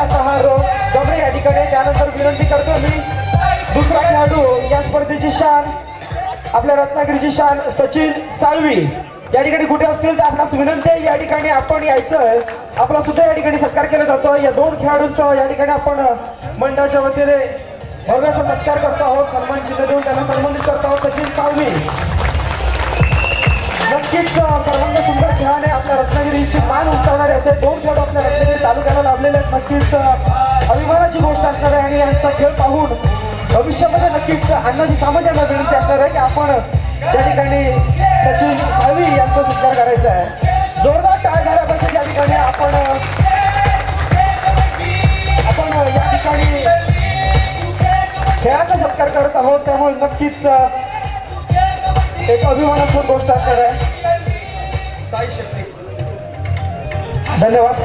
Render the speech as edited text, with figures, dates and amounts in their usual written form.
असा हा गमरे या ठिकाणी. त्यानंतर विनंती करतो मी दुसरा खेळाडू या स्पर्धेची शान, आपल्या रत्नागिरीची शान सचिन साळवी या ठिकाणी कुठे असतील तर आपणास विनंती आहे या ठिकाणी आपण यायचं. आपला सुद्धा या ठिकाणी सत्कार केला जातो. या दोन खेळाडूंचा या ठिकाणी आपण मंडळाच्या वतीने भव्य असा सत्कार करतो आहोत. सन्मान चिन्ह देऊन त्यांना सन्मानित करतो आहोत. सचिन साळवी नक्कीच सर्वांग सुंदर खेळाने आपल्या रत्नागिरीची मान उंचावणारे असे दोन खेळाडू आपल्या रत्नागिरी तालुक्याला लाभलेले आहेत. नक्कीच अभिमानाची गोष्ट असणार आहे आणि यांचा खेळ पाहून भविष्यामध्ये नक्कीच अण्णाजी सामंत यांना विनंती असणार आहे की आपण या ठिकाणी सचिन साळवी यांचा सत्कार करायचा आहे. जोरदार टाळ झाला पाहिजे या ठिकाणी. आपण या ठिकाणी खेळाचा सत्कार करत आहोत त्यामुळे नक्कीच एक अभिमानास्पद गोष्ट असणार आहे. साई शक्ती धन्यवाद.